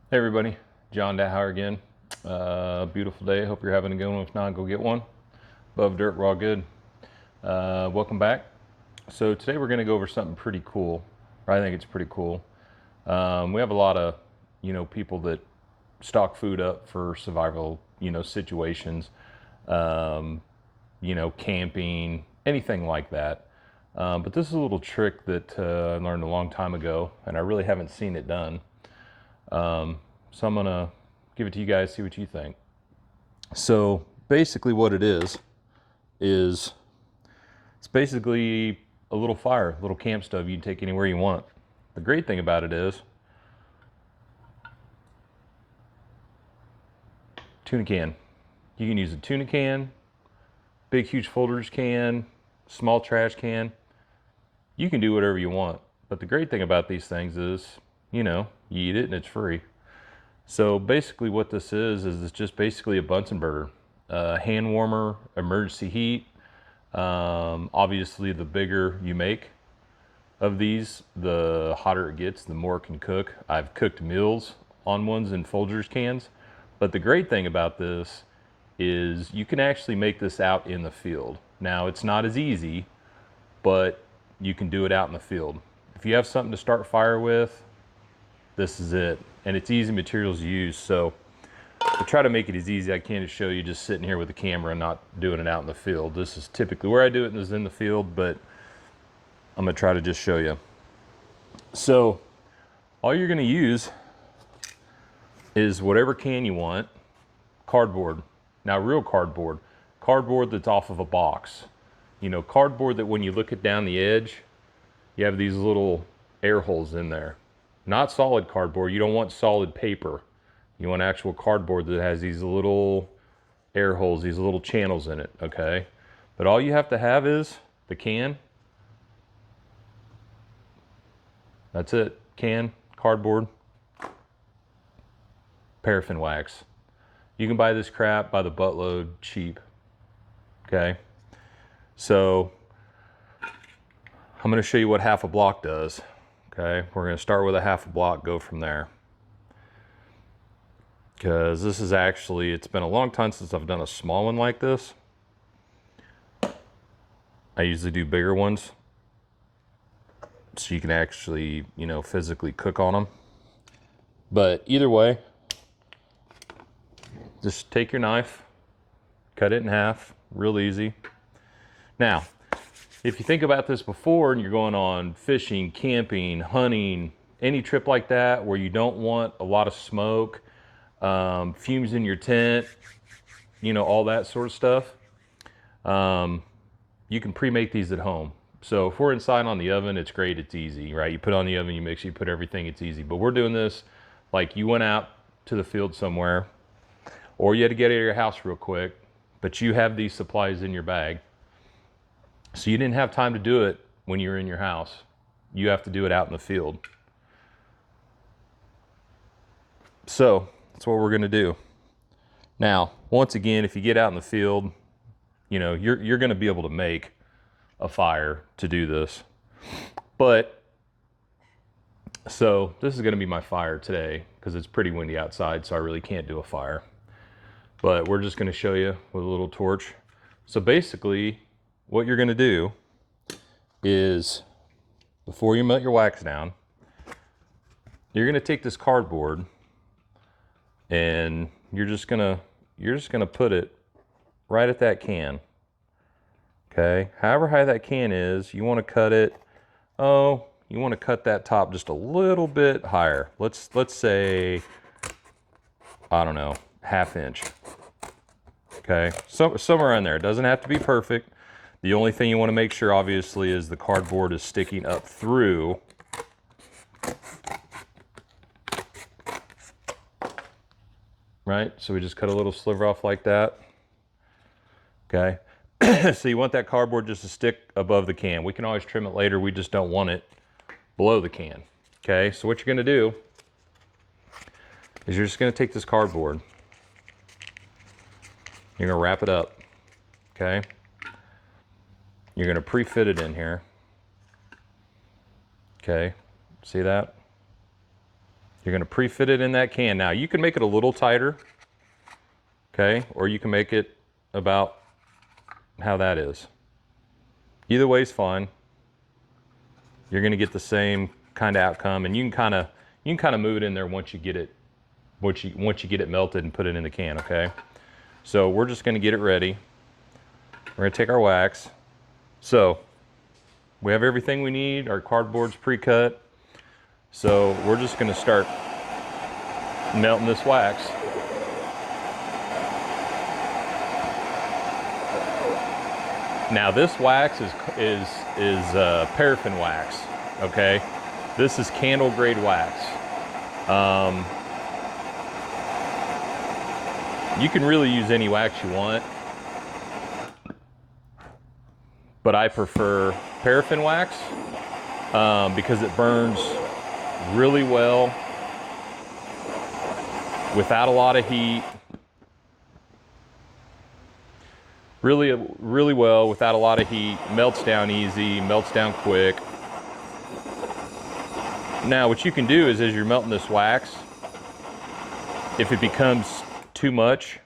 Hey everybody, John Dahauer again. Beautiful day. Hope you're having a good one. If not, go get one. Above dirt, we're all good. Welcome back. So today we're going to go over something pretty cool. Or I think it's pretty cool. We have a lot of, people that stock food up for survival, situations. Um, camping, anything like that. But this is a little trick that I learned a long time ago, and I really haven't seen it done. So I'm gonna give it to you guys, see what you think. So basically what it is it's basically a little fire, a little camp stove you can take anywhere you want. The great thing about it is tuna can. You can use a tuna can, big huge Folgers can, small trash can. You can do whatever you want. But the great thing about these things is, you eat it and it's free. So basically what this is it's just basically a Bunsen burner. Hand warmer, emergency heat. Obviously the bigger you make of these, the hotter it gets, the more it can cook. I've cooked meals on ones in Folgers cans. But the great thing about this is you can actually make this out in the field. Now it's not as easy, but you can do it out in the field. If you have something to start fire with, this is it. And it's easy materials to use. So I try to make it as easy as I can to show you just sitting here with the camera and not doing it out in the field. This is typically where I do it, is in the field, but I'm gonna try to just show you. So all you're gonna use is whatever can you want, cardboard. Now real cardboard, cardboard that's off of a box. Cardboard that when you look it down the edge, you have these little air holes in there. Not solid cardboard, you don't want solid paper. You want actual cardboard that has these little air holes, these little channels in it, okay? But all you have to have is the can. That's it, can, cardboard, paraffin wax. You can buy this crap by the buttload cheap, okay? So I'm gonna show you what half a block does, okay? We're gonna start with a half a block, go from there. Because this is actually, it's been a long time since I've done a small one like this. I usually do bigger ones so you can actually, physically cook on them. But either way, just take your knife, cut it in half, real easy. Now, if you think about this before and you're going on fishing, camping, hunting, any trip like that where you don't want a lot of smoke, fumes in your tent, all that sort of stuff, you can pre-make these at home. So if we're inside on the oven, it's great, it's easy, right? You put on the oven, you mix, you put everything, it's easy. But we're doing this like you went out to the field somewhere, or you had to get out of your house real quick, but you have these supplies in your bag. So you didn't have time to do it when you were in your house. You have to do it out in the field. So that's what we're gonna do. Now, once again, if you get out in the field, you're gonna be able to make a fire to do this. But, so this is gonna be my fire today because it's pretty windy outside, so I really can't do a fire. But we're just gonna show you with a little torch. So basically, what you're gonna do is, before you melt your wax down, you're gonna take this cardboard and you're just gonna put it right at that can. Okay, however high that can is, you want to cut it, you want to cut that top just a little bit higher. Let's say, I don't know, ½ inch. Okay, so somewhere in there. It doesn't have to be perfect. The only thing you want to make sure, obviously, is the cardboard is sticking up through. Right, so we just cut a little sliver off like that. Okay. So you want that cardboard just to stick above the can. We can always trim it later. We just don't want it below the can. Okay, so what you're gonna do is you're just gonna take this cardboard. You're gonna wrap it up, okay? You're gonna pre-fit it in here. Okay, see that? You're gonna pre-fit it in that can. Now you can make it a little tighter, okay? Or you can make it about how that is. Either way is fine. You're gonna get the same kind of outcome, and you can kind of move it in there once you get it melted and put it in the can, okay? So we're just gonna get it ready. We're gonna take our wax. So we have everything we need. Our cardboard's pre-cut. So we're just gonna start melting this wax. Now this wax is paraffin wax, okay? This is candle grade wax. You can really use any wax you want, but I prefer paraffin wax because it burns really well without a lot of heat. Really well without a lot of heat, melts down easy, melts down quick. Now what you can do is, as you're melting this wax, if it becomes too much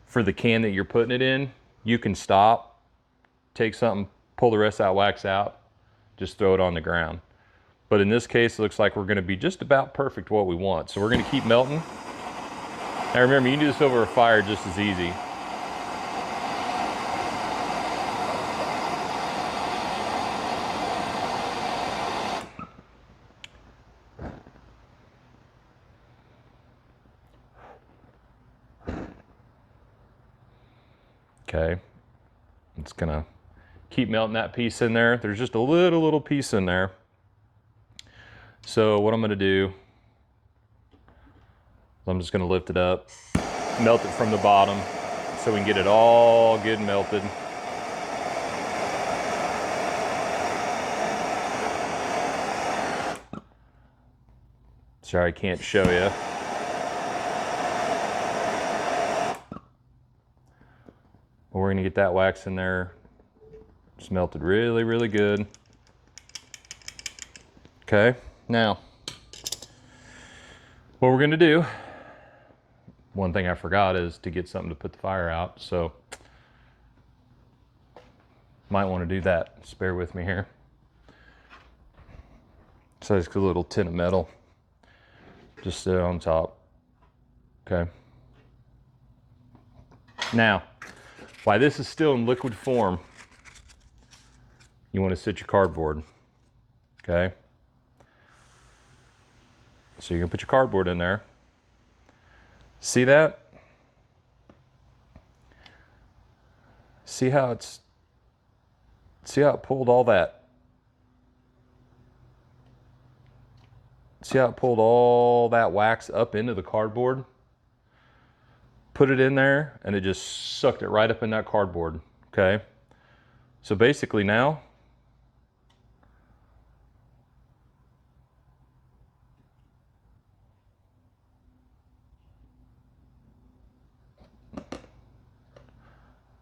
for the can that you're putting it in, you can stop, take something, pull the rest of that wax out, just throw it on the ground. But in this case, it looks like we're gonna be just about perfect what we want. So we're gonna keep melting. Now remember, you can do this over a fire just as easy. Okay, it's gonna keep melting that piece in there. There's just a little piece in there. So what I'm gonna do, I'm just gonna lift it up, melt it from the bottom so we can get it all good and melted. Sorry, I can't show you. We're gonna get that wax in there. It's melted really good. Okay, now, what we're gonna do, one thing I forgot is to get something to put the fire out, so might wanna do that. Just bear with me here. So it's a little tin of metal, just sit on top, okay? Now, while this is still in liquid form, you want to sit your cardboard, okay? So you're gonna put your cardboard in there. See that? See how it pulled all that? See how it pulled all that wax up into the cardboard? Put it in there and it just sucked it right up in that cardboard, okay? So basically now,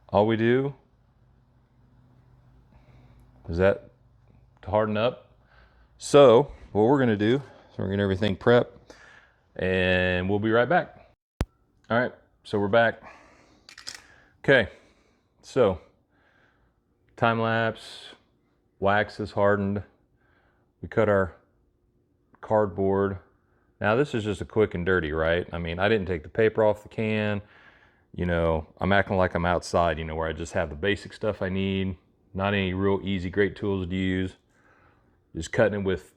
all we do is that to harden up. So what we're gonna do is we're gonna get everything prepped and we'll be right back. All right, so we're back. Okay, so time lapse, wax is hardened. We cut our cardboard. Now this is just a quick and dirty, right? I mean, I didn't take the paper off the can. You know, I'm acting like I'm outside, you know, where I just have the basic stuff I need. Not any real easy, great tools to use. Just cutting it with,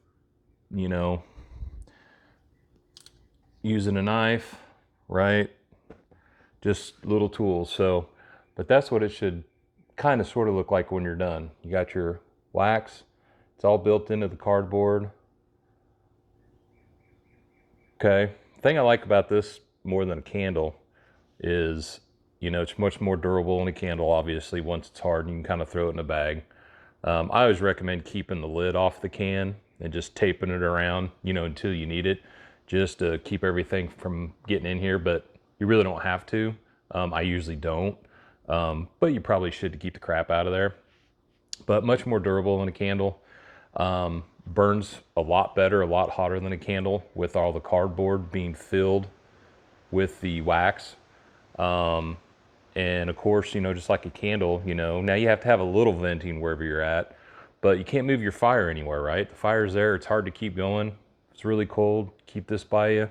you know, using a knife, right? Just little tools. So, but that's what it should kind of sort of look like when you're done. You got your wax. It's all built into the cardboard. Okay. The thing I like about this more than a candle is, you know, it's much more durable than a candle, obviously. Once it's hard, you can kind of throw it in a bag. I always recommend keeping the lid off the can and just taping it around, you know, until you need it, just to keep everything from getting in here, but you really don't have to. I usually don't, but you probably should to keep the crap out of there. But much more durable than a candle. burns a lot better, a lot hotter than a candle, with all the cardboard being filled with the wax. And of course, you know, just like a candle, you know, now you have to have a little venting wherever you're at, but you can't move your fire anywhere, right? The fire's there, it's hard to keep going. It's really cold, keep this by you.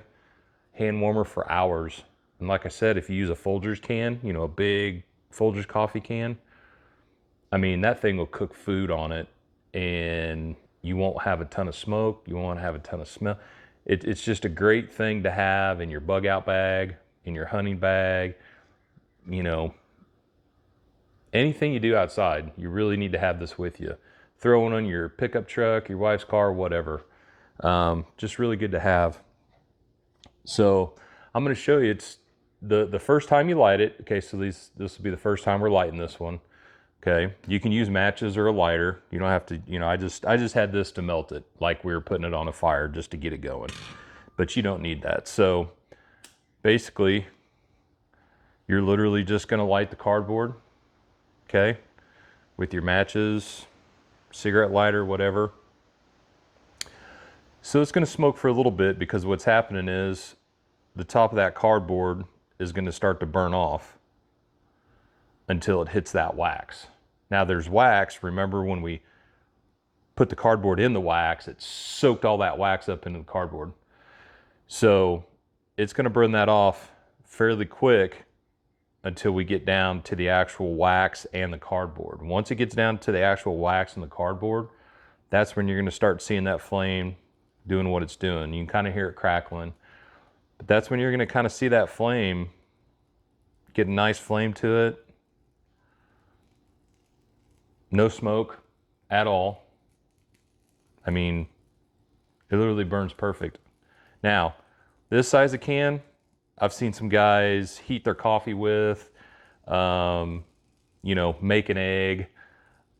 Hand warmer for hours. And like I said, if you use a Folgers can, you know, a big Folgers coffee can, I mean, that thing will cook food on it, and you won't have a ton of smoke, you won't have a ton of smell. It's just a great thing to have in your bug out bag, in your hunting bag, you know, anything you do outside, you really need to have this with you. Throw one on your pickup truck, your wife's car, whatever. Just really good to have. So I'm going to show you, it's the first time you light it. Okay, so this will be the first time we're lighting this one. Okay, you can use matches or a lighter. You don't have to, you know, I just had this to melt it, like we were putting it on a fire just to get it going. But you don't need that. So basically, you're literally just going to light the cardboard, okay, with your matches, cigarette lighter, whatever. So it's going to smoke for a little bit, because what's happening is the top of that cardboard is going to start to burn off until it hits that wax. Now there's wax. Remember when we put the cardboard in the wax, it soaked all that wax up into the cardboard. So it's going to burn that off fairly quick until we get down to the actual wax and the cardboard. Once it gets down to the actual wax and the cardboard, that's when you're going to start seeing that flame doing what it's doing. You can kind of hear it crackling, but that's when you're going to kind of see that flame get a nice flame to it. No smoke at all. I mean, it literally burns perfect. Now, this size of can, I've seen some guys heat their coffee with, you know, make an egg,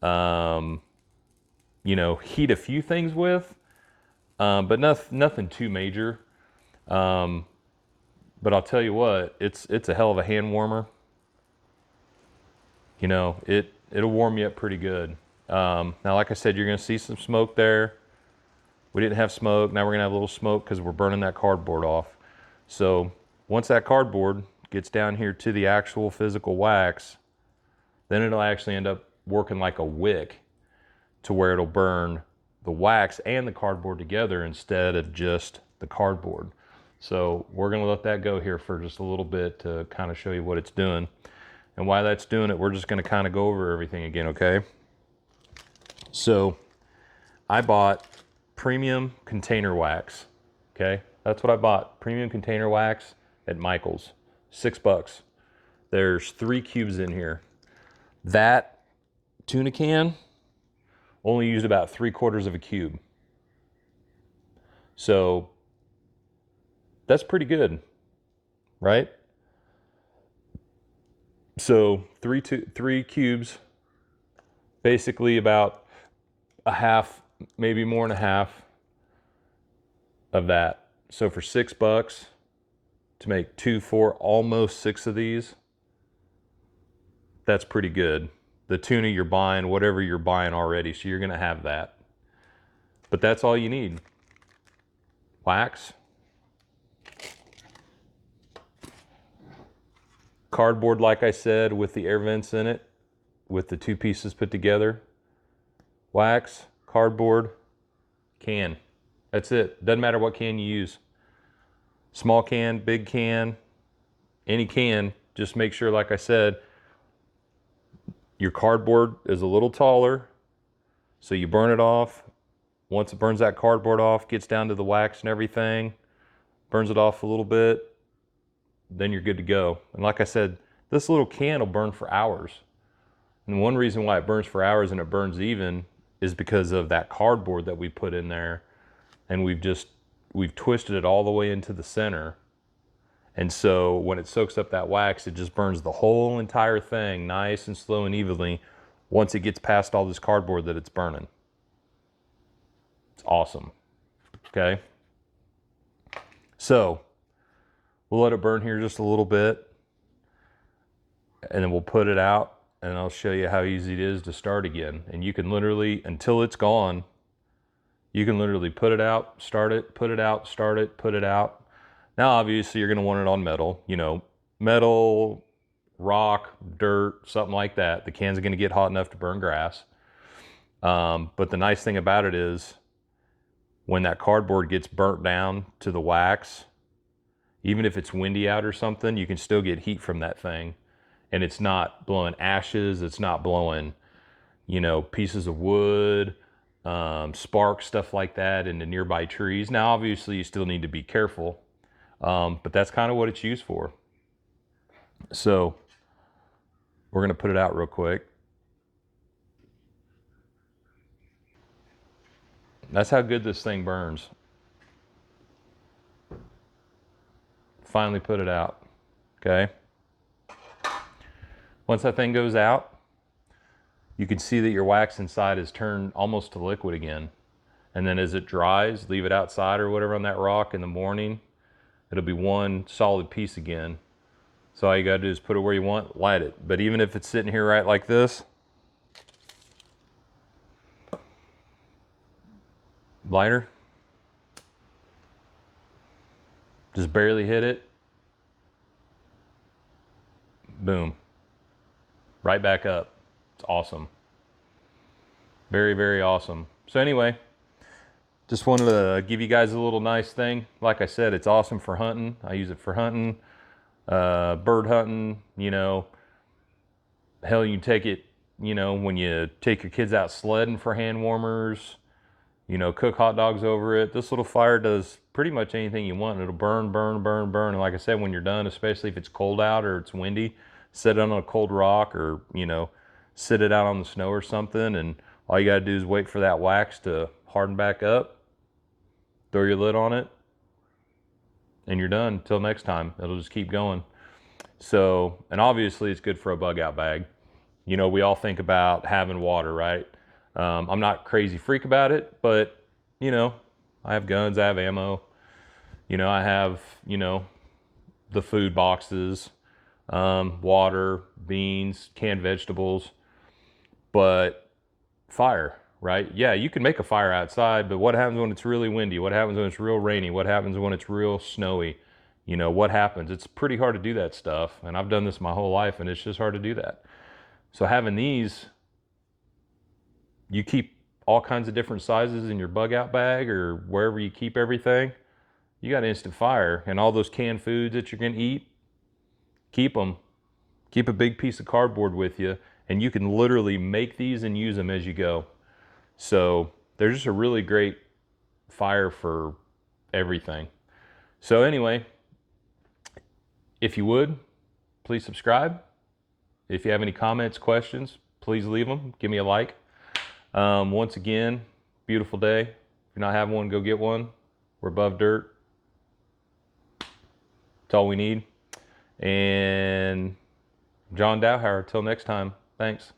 you know, heat a few things with, but nothing too major. But I'll tell you what, it's a hell of a hand warmer. You know, it'll warm you up pretty good. Now, like I said, you're going to see some smoke there. We didn't have smoke. Now we're going to have a little smoke because we're burning that cardboard off. So once that cardboard gets down here to the actual physical wax, then it'll actually end up working like a wick to where it'll burn the wax and the cardboard together instead of just the cardboard. So we're going to let that go here for just a little bit to kind of show you what it's doing. And while that's doing it, we're just going to kind of go over everything again, okay? So I bought premium container wax, okay? That's what I bought, premium container wax at Michael's, $6. There's 3 cubes in here. That tuna can only used about 3/4 of a cube. So that's pretty good, right? So three cubes, basically about a half, maybe more than a half of that. So for $6 to make 2, 4, almost 6 of these, that's pretty good. The tuna you're buying, whatever you're buying already, so you're gonna have that. But that's all you need. Wax, cardboard, like I said, with the air vents in it, with the 2 pieces put together. Wax, cardboard, can. That's it. Doesn't matter what can you use. Small can, big can, any can. Just make sure, like I said, your cardboard is a little taller, so you burn it off. Once it burns that cardboard off, gets down to the wax and everything, burns it off a little bit, then you're good to go. And like I said, this little can will burn for hours. And one reason why it burns for hours and it burns even is because of that cardboard that we put in there, and we've twisted it all the way into the center. And so when it soaks up that wax, it just burns the whole entire thing nice and slow and evenly once it gets past all this cardboard that it's burning. It's awesome. Okay. So we'll let it burn here just a little bit, and then we'll put it out, and I'll show you how easy it is to start again. And you can literally, until it's gone, You can literally put it out, start it, put it out, start it, put it out. Now, obviously, you're going to want it on metal, you know, metal, rock, dirt, something like that. The can's going to get hot enough to burn grass. But the nice thing about it is when that cardboard gets burnt down to the wax, even if it's windy out or something, you can still get heat from that thing. And it's not blowing ashes. It's not blowing, you know, pieces of wood, sparks, stuff like that into nearby trees. Now, obviously, you still need to be careful, but that's kind of what it's used for. So we're going to put it out real quick. That's how good this thing burns. Finally put it out, okay? Once that thing goes out, you can see that your wax inside is turned almost to liquid again. And then as it dries, leave it outside or whatever on that rock in the morning, it'll be one solid piece again. So all you gotta do is put it where you want, light it. But even if it's sitting here right like this, lighter, just barely hit it, boom, right back up. It's awesome. Very, very awesome. So anyway, just wanted to give you guys a little nice thing. Like I said, it's awesome for hunting. I use it for hunting, bird hunting, you know. Hell, you can take it, you know, when you take your kids out sledding for hand warmers, you know, cook hot dogs over it. This little fire does pretty much anything you want. It'll burn, burn, burn, burn. And like I said, when you're done, especially if it's cold out or it's windy, set it on a cold rock or, you know, sit it out on the snow or something. And all you got to do is wait for that wax to harden back up, throw your lid on it, and you're done. Till next time, it'll just keep going. So, and obviously it's good for a bug out bag. You know, we all think about having water, right? I'm not crazy freak about it, but you know, I have guns, I have ammo, you know, I have, you know, the food boxes, water, beans, canned vegetables, but fire, right? Yeah, you can make a fire outside, but what happens when it's really windy? What happens when it's real rainy? What happens when it's real snowy? You know, what happens? It's pretty hard to do that stuff. And I've done this my whole life and it's just hard to do that. So having these, you keep all kinds of different sizes in your bug out bag or wherever you keep everything, you got instant fire. And all those canned foods that you're gonna eat, keep them. Keep a big piece of cardboard with you and you can literally make these and use them as you go. So they're just a really great fire for everything. So anyway, if you would, please subscribe. If you have any comments, questions, please leave them. Give me a like. Once again, beautiful day. If you're not having one, go get one. We're above dirt. That's all we need. And John Dowhauer, till next time. Thanks.